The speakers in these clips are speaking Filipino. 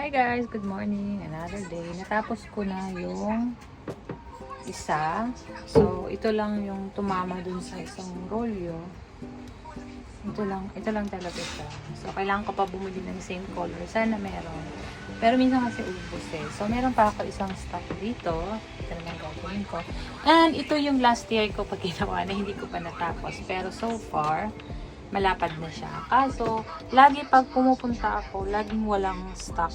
Hi guys, good morning. Another day. Natapos ko na yung isa. So, ito lang yung tumama dun sa isang rolyo. Ito lang talaga siya. So, kailangan ko pa bumili ng same color. Sana meron. Pero minsan kasi ubos eh. So, meron pa ako isang stock dito. Ito naman gagawin ko. And ito yung last year ko pag ginawa na hindi ko pa natapos. Pero so far, malapad na siya. Kaso, lagi pag pumupunta ako, laging walang stock.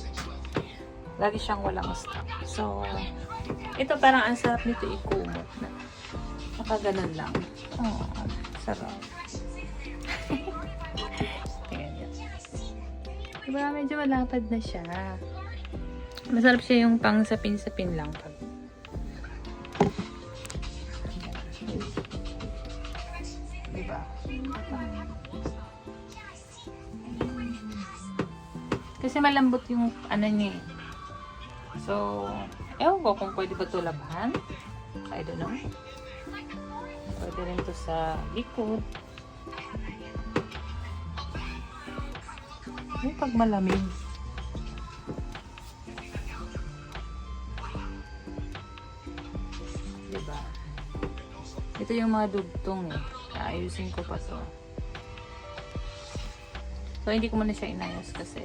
Lagi siyang walang stock. So, ito parang ang sarap nito ikumot na. Nakaganon lang. Oh, sarap. Ayan. Diba, medyo malapad na siya. Masarap siya yung pang sapin-sapin lang. Diba? Kasi malambot yung ano niya eh. So, ewan ko kung pwede ba ito labhan. I don't know. Pwede rin ito sa likod. Yung pag malamig. Diba? Ito yung mga dugtong eh. Ayusin ko pa to. So, hindi ko muna siya inayos kasi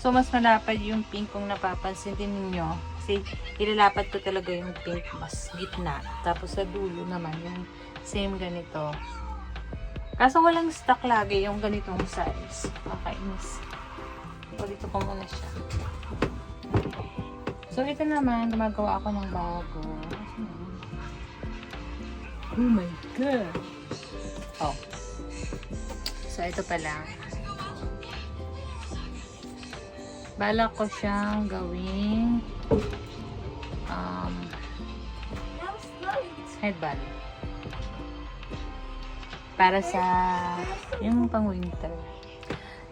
so, mas malapad yung pink kung napapansin din ninyo. Kasi, ilalapat ko talaga yung pink mas gitna. Tapos, sa dulo naman, yung same ganito. Kaso, walang stock lagi yung ganitong size. Kakainis. So, dito ko muna siya. So, ito naman, gumagawa ako ng bago. Oh my God! Oh. So, ito pala. Balak ko siyang gawing headband para sa yung pang winter.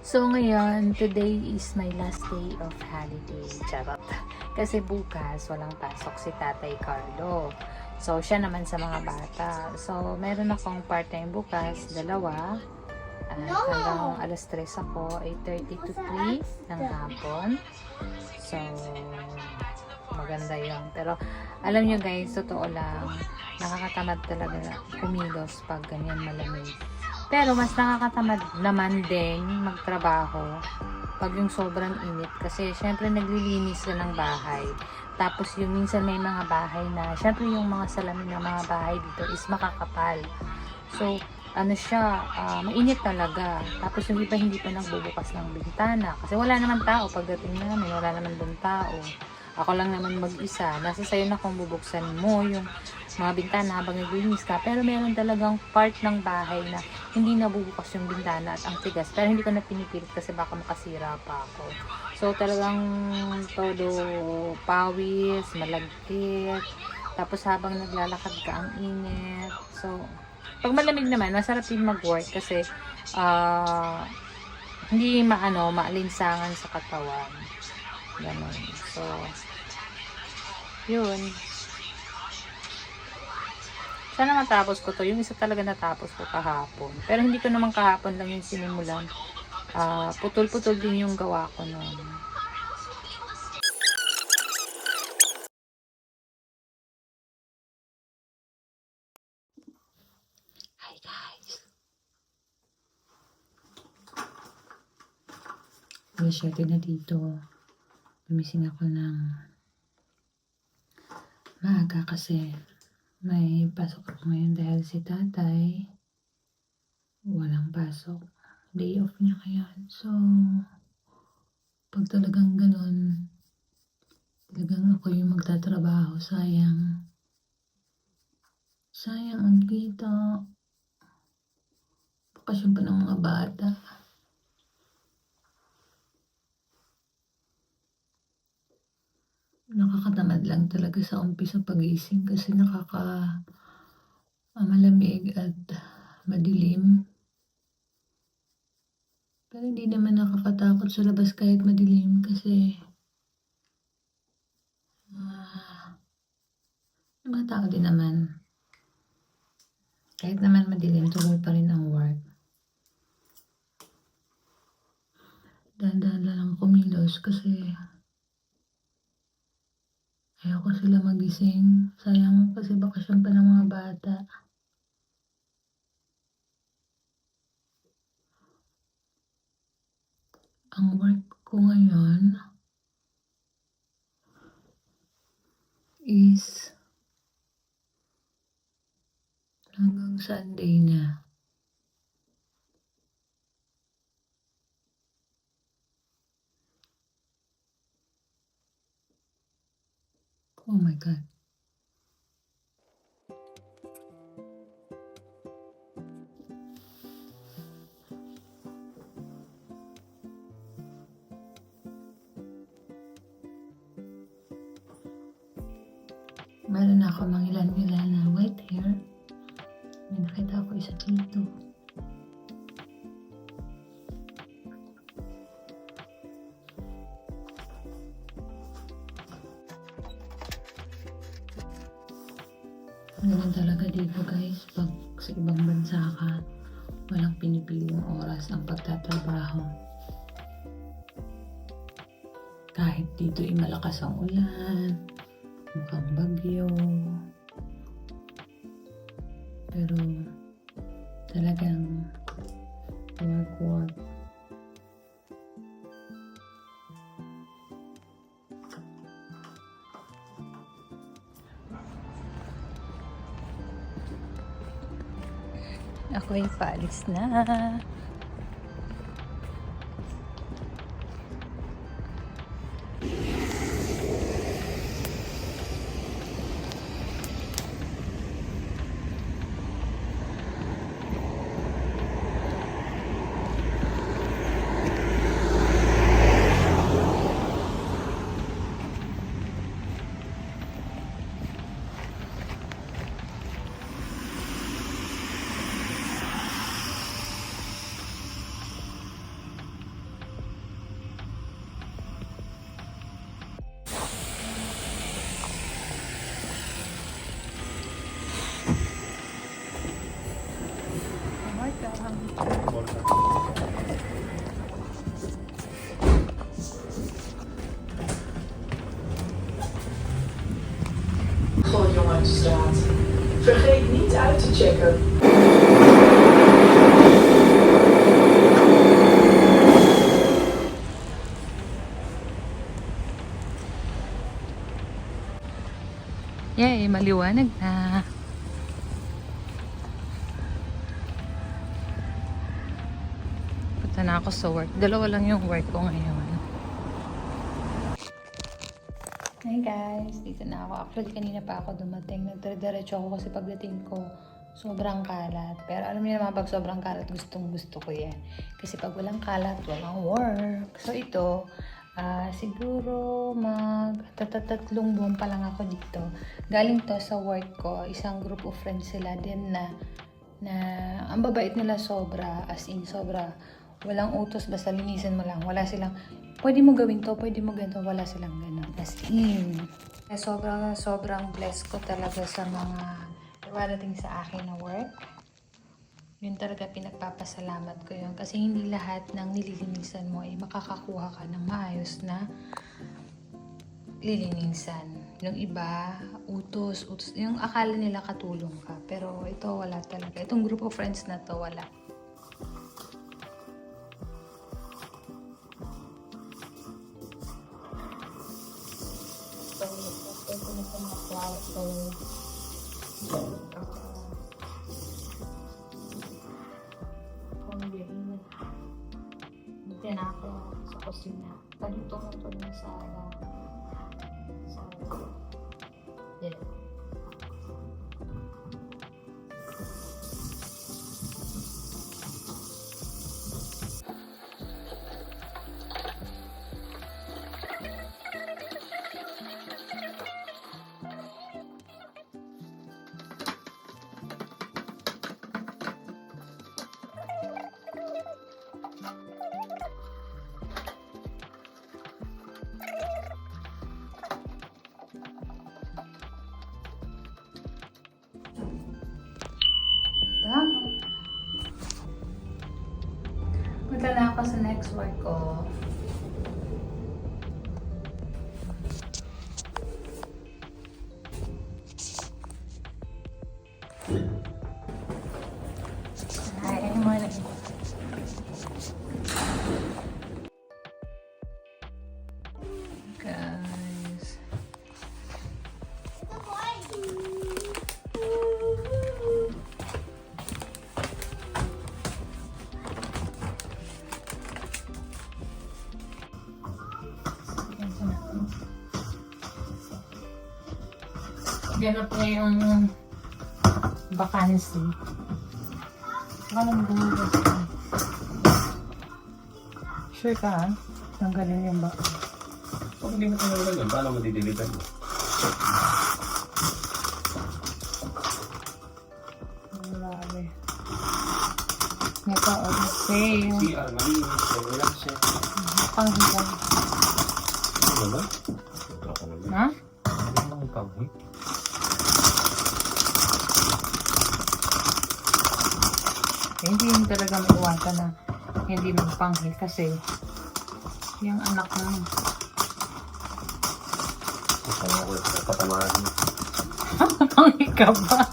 So ngayon, today is my last day of holiday. Charot. Kasi bukas walang pasok si Tatay Carlo. So siya naman sa mga bata. So meron akong part-time bukas, dalawa. Hanggang alas 3 ako, 8:30 to 3 ng hapon. So, maganda yun. Pero, alam nyo guys, totoo lang, nakakatamad talaga kumilos pag ganyan malamig. Pero, mas nakakatamad naman din magtrabaho pag yung sobrang init. Kasi, syempre, naglilinis ka ng bahay. Tapos, yung minsan may mga bahay na, syempre, yung mga salamin ng mga bahay dito is makakapal. So, ano siya, mainit talaga. Tapos yung iba hindi pa nagbubukas ng bintana. Kasi wala naman tao. Pagdating namin, wala naman doon tao. Ako lang naman mag-isa. Nasa sayo na kung bubuksan mo yung mga bintana habang naglilinis ka. Pero meron talagang part ng bahay na hindi nabubukas yung bintana at ang tigas. Pero hindi ko na pinipilit kasi baka makasira pa ako. So talagang todo pawis, malagkit. Tapos habang naglalakad ka ang init. So, pag malamig naman, masarap din mag-work kasi hindi maalinsangan sa katawan. Ganun. So, yun. Sana matapos ko to. Yung isa talaga natapos ko kahapon. Pero hindi ko naman kahapon lang yung sinimulan. Putol-putol din yung gawa ko noon. Hi guys! Masyado na dito. Gumising ako ng maaga kasi may pasok ako ngayon dahil si tatay walang pasok. Day off niya kaya. So, pag talagang ganun, talagang ako yung magtatrabaho. Sayang. Sayang ang kita. Bakasyon pa ng mga bata. Nakakatamad lang talaga sa umpisa pag-iising kasi malamig at madilim. Pero hindi naman nakakatakot sa labas kahit madilim kasi may mga tao din naman. Kahit naman madilim, tuloy pa rin ang work. Dahan-dahan lang kumilos kasi ayoko sila magising. Sayang kasi bakasyon pa ng mga bata. Ang work ko ngayon is hanggang Sunday na. Oh my God. Meron ako mga ilan-ilan na white hair. May nakita ko isa dito. Ganun talaga dito guys, pag sa ibang bansa ka, walang pinipiling oras ang pagtatrabaho. Kahit dito ay malakas ang ulan, mukhang bagyo. Pero talagang work. Ako'y paalis na. Jongerenstraat. Vergeet niet uit te checken. Yay, maliwanag na. Punta na ako sa work. Dalawa lang yung work ko ngayon. Hi guys, dito na ako. Actually, kanina pa ako dumating. Nagdire-diretso ako kasi pagdating ko, sobrang kalat. Pero alam niyo naman, pag sobrang kalat, gustong gusto ko yan. Kasi pag walang kalat, walang work. So ito, siguro tatlong buwan pa lang ako dito. Galing to sa work ko, isang group of friends sila din na ang babait nila sobra, as in sobra. Walang utos, basta linisan mo lang. Wala silang, pwede mo gawin to, pwede mo ganito, wala silang ganun. As in. Sobrang blessed ko talaga sa mga dumadating sa akin na work. Yun talaga pinagpapasalamat ko yun. Kasi hindi lahat ng nililinisan mo ay makakakuha ka ng maayos na lilinisan. Yung iba, utos. Yung akala nila katulong ka. Pero ito wala talaga. Itong group of friends na to, wala. Dito na ako sa kusina. Paluto-luto na sa dito. Punta na ako sa next work ko. ganap niya yung vacancy. Walang bumugas ka. Sure ka ha? Tanggalin yung baka. Pag hindi mo tinanggal yun, paano mo didilitan mo? Grabe. Ito, okay. CR, malinis. Relax siya. Panghigal. Ano ba? Ito ka naman. Ha? Ano ang panghi? Hindi yun talaga maiwasan na hindi magpanghi kasi yung anak mo. Kasama ko sa katamaran mo. Panghi ka ba?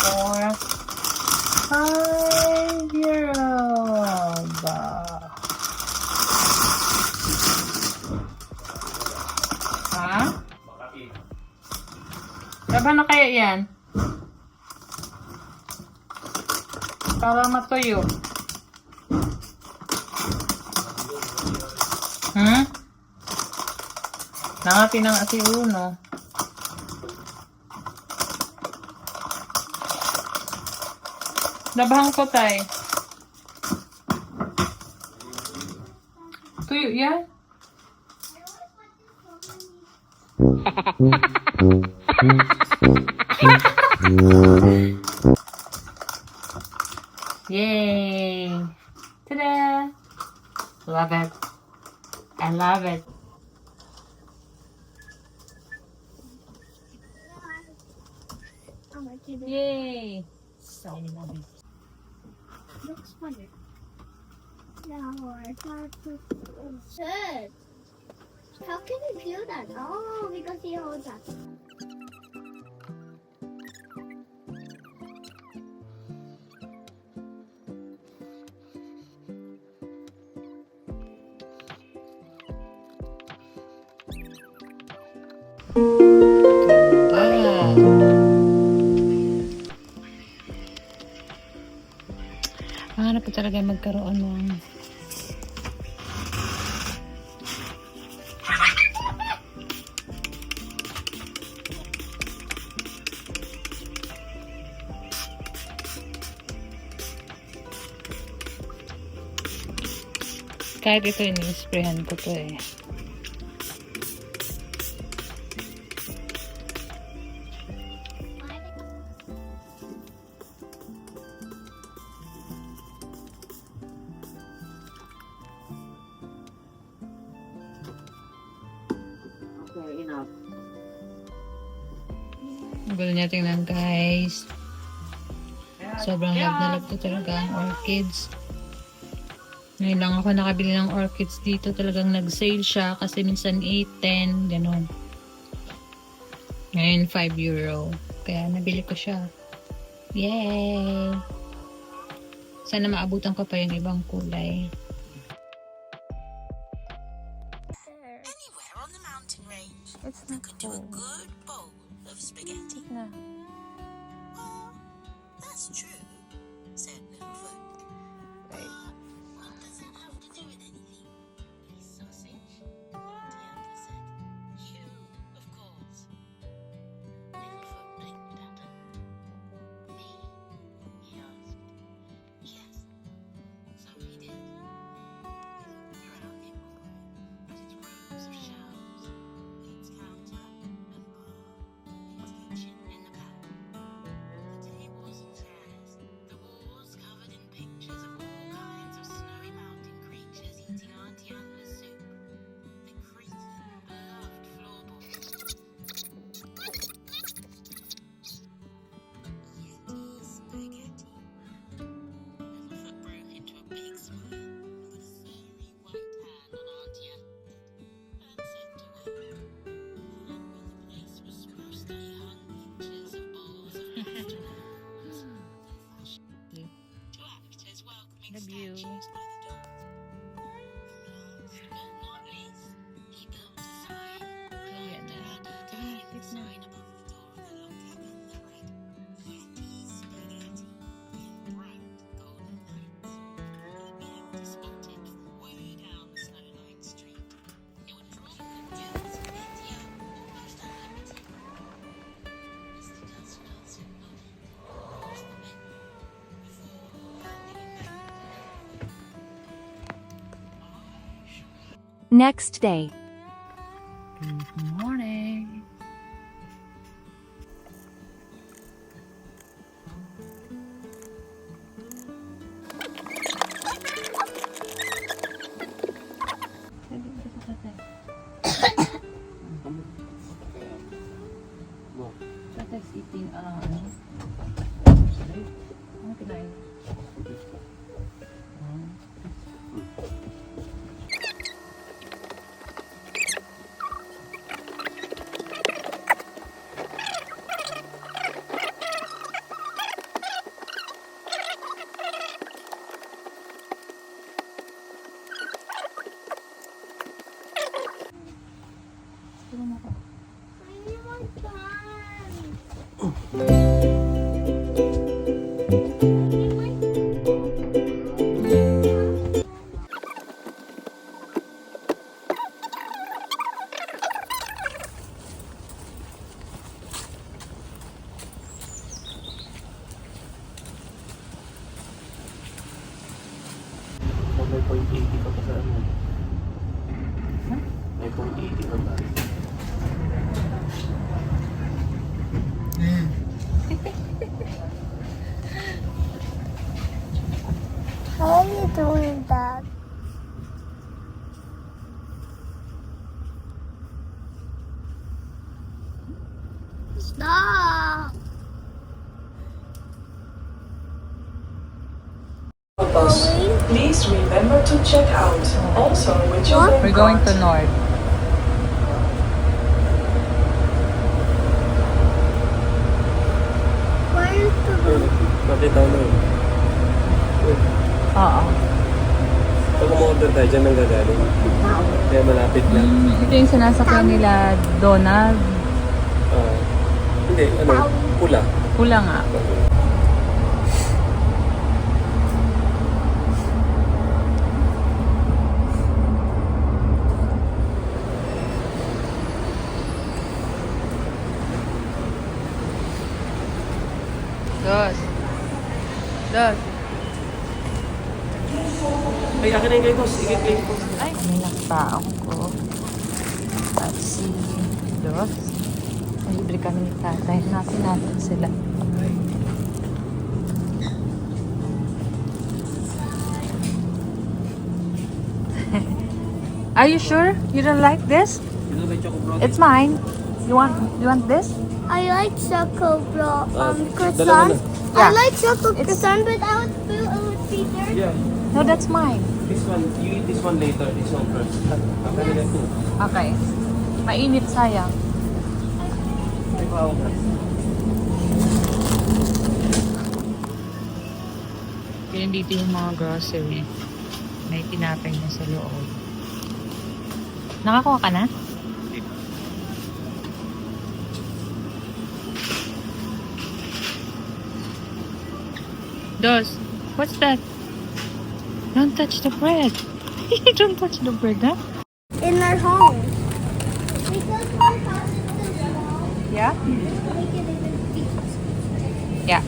For 5-year-old. Ha? Laban na kaya yan? Para matuyo. Nangati ng ati uno. Labahan ko tay. Tuyo yan? Yay! Ta-da! Love it. I love it. Yay! So love it. Looks funny. No, I thought it should. How can you do that? Oh, because he holds that. Hanap ko talaga magkaroon ng kahit ito ini-sprayhan ko to eh. Gulo niya tingnan guys. Sobrang love na love ko talaga ang orchids. Ngayon lang ako nakabili ng orchids dito. Talagang nag-sale siya kasi minsan 8, 10, gano'n. Ngayon 5 euro. Kaya nabili ko siya. Yay! Sana maabutan ko pa yung ibang kulay. Anywhere on the mountain range, It's you not could do a cool. good bowl of spaghetti. Na. Oh, that's true, said Littlefoot. What does that have to do with anything? He's sausage, Diantha said. You, of course. Littlefoot blinked at her. Me? He asked. Yes. So he did. He looked around the emporium at its rows of shelves, its counter and bar, its kitchen in the back, the tables and chairs, Next day. Good morning. Tatay's eating, ano kinain? I want fun. May 0.80 pa pa sa ano. May 0.80 pa ba? How are you doing that? Stop! Bus. Please remember to check out. Also with your What? bank We're going card. to North. Where is the Nakita ko na yun. Oo. Pag umorder tayo, dyan nang gagaling. Kaya malapit lang. Ito yung sinasakyan nila, Donald. Hindi, ano, pula. Pula nga. Dos. Ay, akin na yung ganito. Sige, ganito. Ay, may nakataong ko. At si Dos. Libre kami ni tatay. Natin sila. Are you sure you don't like this? Dito may choco brown. It's mine. You want this? I like choco bro, dalawa croissant. na. I Yeah. like choco croissant, but I would feel it would be dirty. Yeah. No, that's mine. This one, you eat this one later. This one first. Akin na ito. Okay. Mainit, sayang. May pawag na. Yan dito yung mga grocery. May tinapay na sa loob. Nakakuha ka na? Dos, what's that? Don't touch the bread. Don't touch the bread, huh? In our home. Because our house is so small, Yeah? make it even big. Yeah.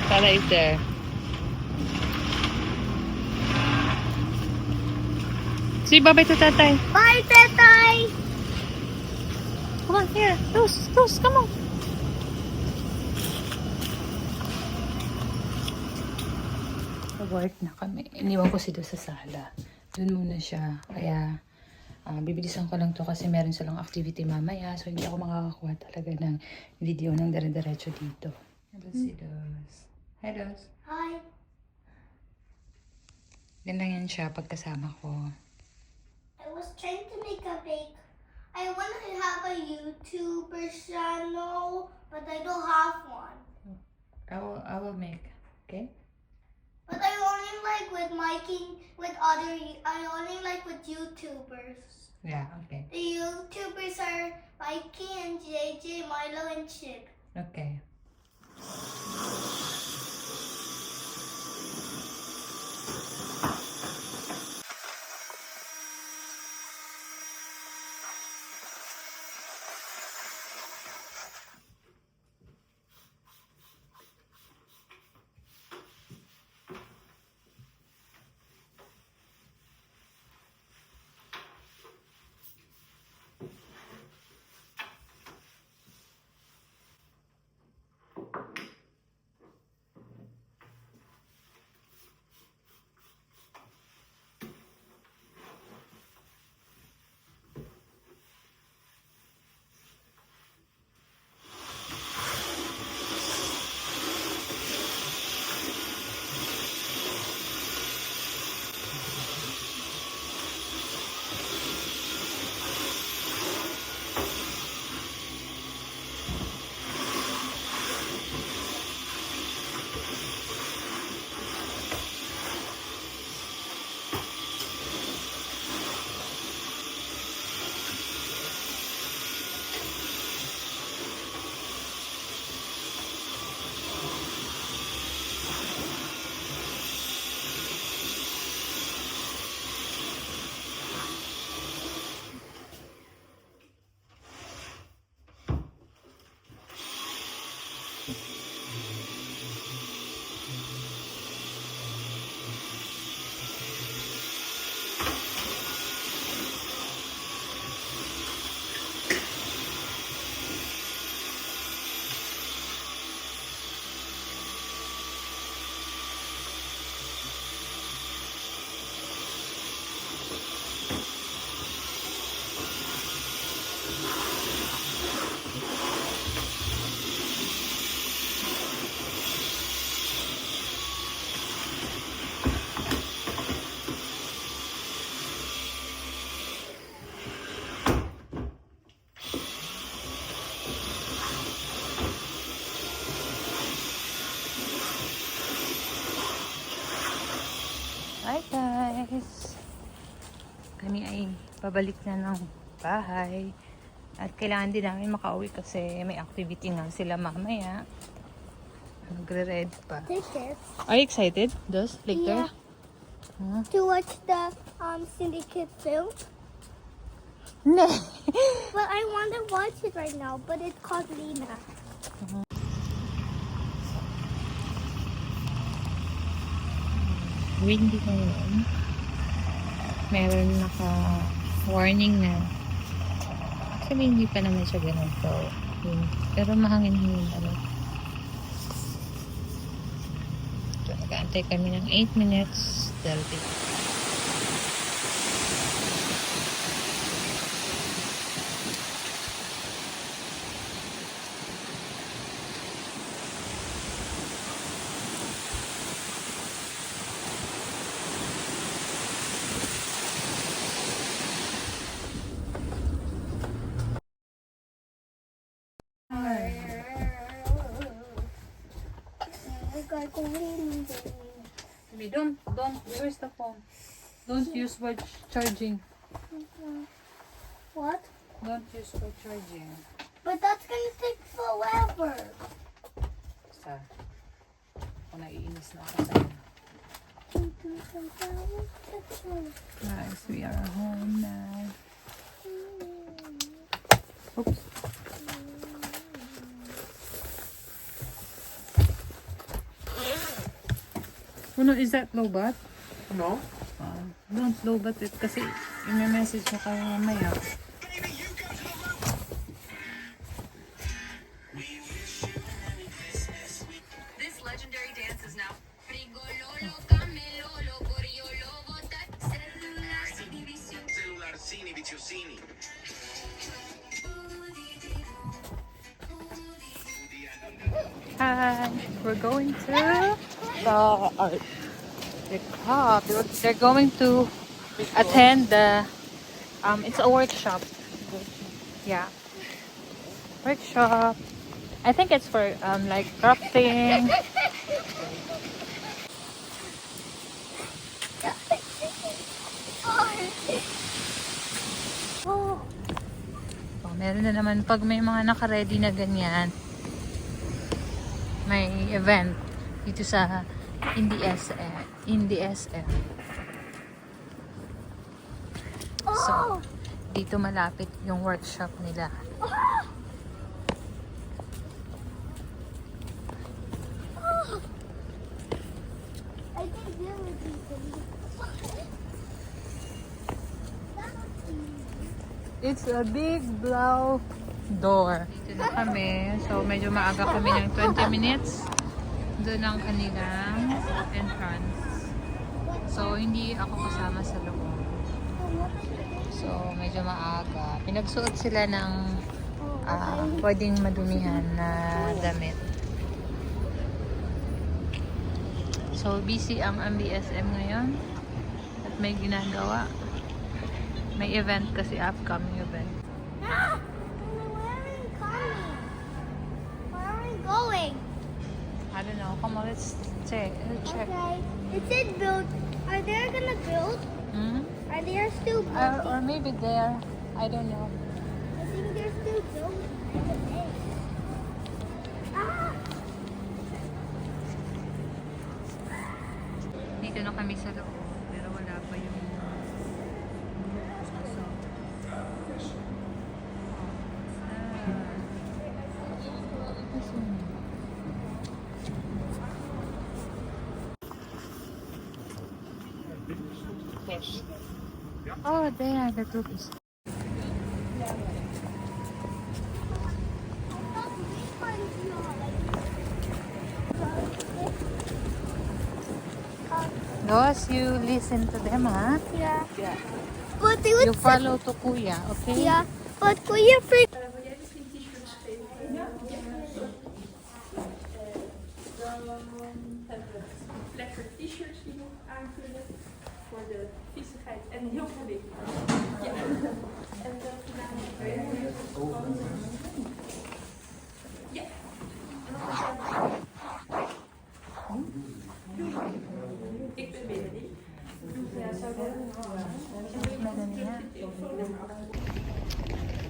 Tala is there. Say bye-bye to tatay. Bye, Tetay! Come on, here. Dos, come on. Work na kami. Iniwan ko si Do sa sala. Doon muna siya. Kaya, bibilisan ko lang to kasi meron silang activity mamaya. So, hindi ako makakakuha talaga ng video ng dire-diretso dito. Ito si Dos. Hi, Dos. Hi. Ganda yan siya pagkasama ko. I was trying to make a bake. I want to have a YouTuber channel, but I don't have one. I will make. Okay? But I only like with making with other. I only like with YouTubers. Yeah, okay. The YouTubers are Mikey and JJ, Milo and Chip. Okay. ay pabalik na ng bahay. At kailangan din namin makauwi kasi may activity nga sila mamaya. Nagre-read pa. Tickets. Are you excited, Dos? Later? Yeah. To watch the Syndicate film. No. But I want to watch it right now, but it's called Lena. Windy ngayon. Meron naka-warning na. Actually, hindi pa naman siya ganun to. Pero mahangin-hangin ano. So, nag-aantay kami ng 8 minutes. Delta. Don't, where's the phone? Don't use for charging. What? Don't use for charging. But that's gonna take forever. Basta, kung naiinis na ako sa'yo. Guys, we are home now. Oops. Oh no, is that low-bat? No? Don't low-bat it kasi i-message mo kayo mamaya. This legendary dance is now Frigololo, Camelolo, Coriolo, Botat, Cellular, División. Cellularcini, Viciosini. Hi, we're going to the club. They're going to attend the it's a workshop. Yeah, workshop. I think it's for like crafting. Oh, meron na naman pag may mga naka-ready na ganyan. May event dito sa Indie SM. So, dito malapit yung workshop nila. I think there would be It's a big blow door. Dito na kami. So, medyo maaga kami ng 20 minutes. Doon ang kanilang entrance. So, hindi ako kasama sa loob. So, medyo maaga. Pinagsuot sila ng pwedeng madumihan na damit. So, busy ang MBSM ngayon. At may ginagawa. May event kasi, upcoming event. Ah! Where are we coming? Where are we going? I don't know. Come on, let's check. Okay. It said build. Are they gonna build? Hmm? Are they still building? Or maybe there. I don't know. I think they're still building. Ah! Dito na kami sa loob. Pero wala pa yung group. So, oh, there, the group is. Los, you listen to them, huh? Yeah. But they would You follow to Kuya, okay? yeah. But Kuya freak. Lekker t-shirts die nog aanvullen voor de viezigheid en heel veel licht. Ja. En de ja. Ik ben Melanie. Ja, zou dat?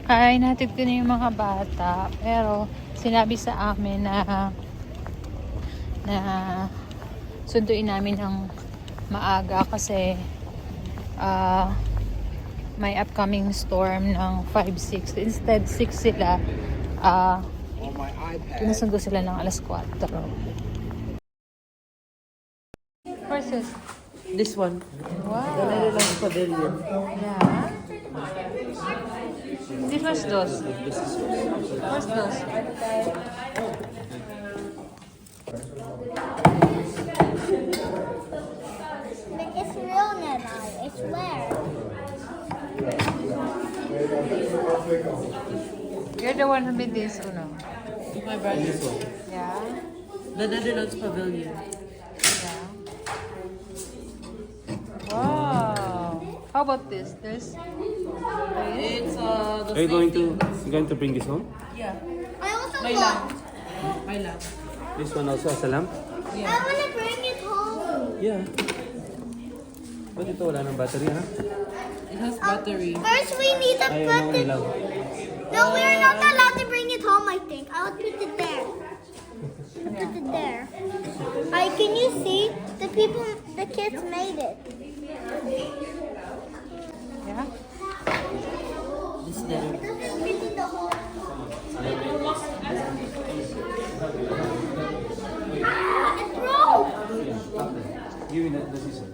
Ay, natid ko na yung mga bata. Pero, sinabi sa amin na sunduin namin ng maaga kasi may upcoming storm ng 5-6. Instead, 6 sila. Pinasundo sila ng alas 4. Where's this? This one. Wow. The Netherlands Pavilion. Yeah. Di first dos. First dos. But it's real nearby. It's where? You're the one who made this, Uno. My brother. Yeah. The Netherlands Pavilion. Yeah. Wow. How about this? This? It's the Are you going to bring this home? Yeah. I also My want. lamp. My lamp. This one also as a lamp? I want to bring it home. Yeah. Ba't ito wala ng battery, ha? It has battery. First, we need to Ayaw put mo it. ilaw. No, we're not allowed to bring it home. I think I'll put it there. Put it there. Can you see the people? The kids made it. Yeah. This there. It doesn't really the whole. It broke. Give me the scissor.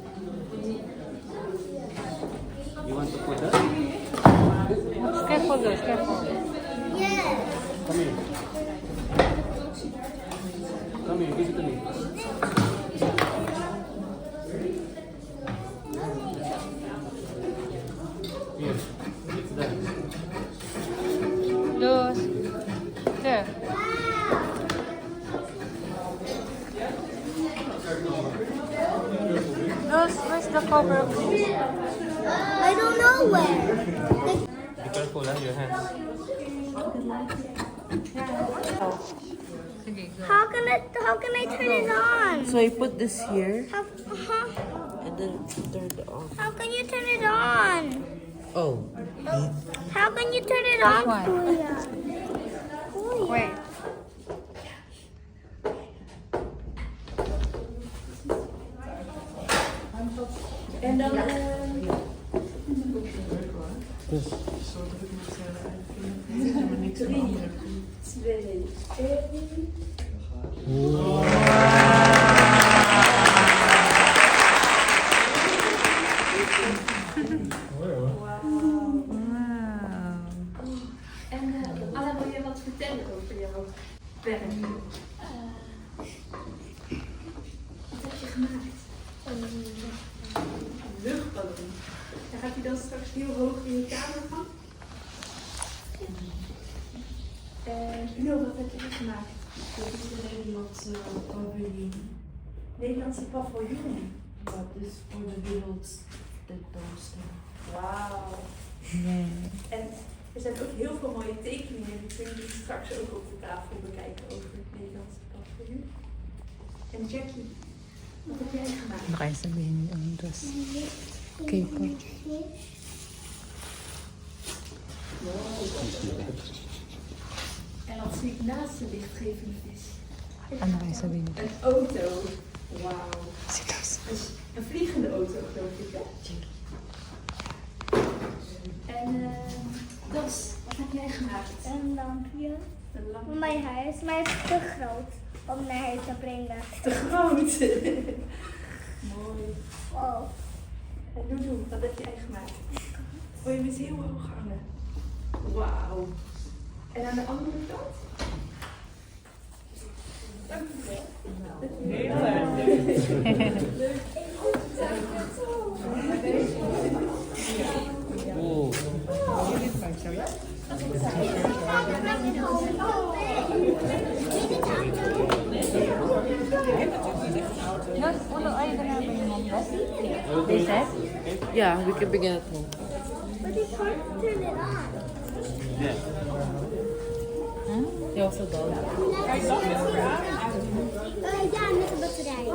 You want to put that? Careful, girls. Careful. Yes. Come here. Come here, give it to me. Here, it's that. Luz. There. Luz, where's the cover of this? I don't know where. Be careful, ha, your hands. Sige, go. How can I turn it on? So I put this here How, and then turn it off. how can you turn it on? Oh. How can you turn it on, one? Kuya? Kuya. Wait. Anna, wil je wat vertellen over jouw werk? Wat heb je gemaakt? Een luchtballon. En gaat hij dan straks heel hoog in je kamer gaan? Nul, wat heb je gemaakt? Dat is de Nederlandse paviljoen. Nederlandse paviljoen. Dat is voor de wereldtentoonstelling. Wauw. En er zijn ook heel veel mooie tekeningen. Die kunnen jullie straks ook op de tafel bekijken over het Nederlandse paviljoen. En Jackie, wat heb jij gemaakt? Ano kaya sabihin yung dress? K-pop. En wat zie ik naast de lichtgevende vis? Ano kaya sabihin? Een auto. Wauw. Seryoso. Een vliegende auto, geloof ik, hè? En Das, wat heb jij gemaakt? Een lampje. Een lamp. Voor mijn huis, maar het is te groot om naar huis te brengen. Te groot. Mooi. Oh. En Doedoe, wat heb jij gemaakt? Oh, je bent heel hoog hangen. Wauw. En aan de andere kant? Dank je wel. Heel erg. Oh. Luz, ulo, are you gonna bring home this? They said? Yeah, we can begin at home. But you can't turn it on. Yeah. He also does. Ja, met de batterij.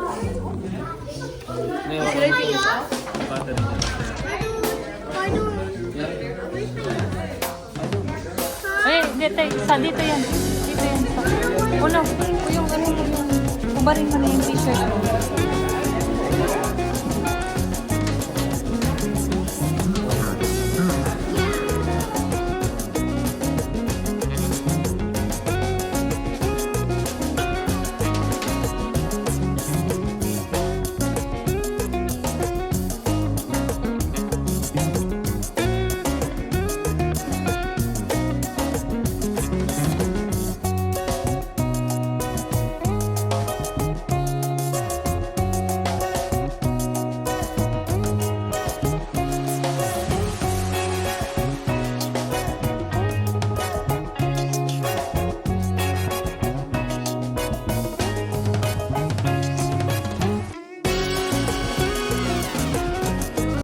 Nee, Kan je? battery. Waardoor? Yeah. Eh, dito, dito yan. Dito yan. Uno, yung ubarin mo na yung t-shirt mo.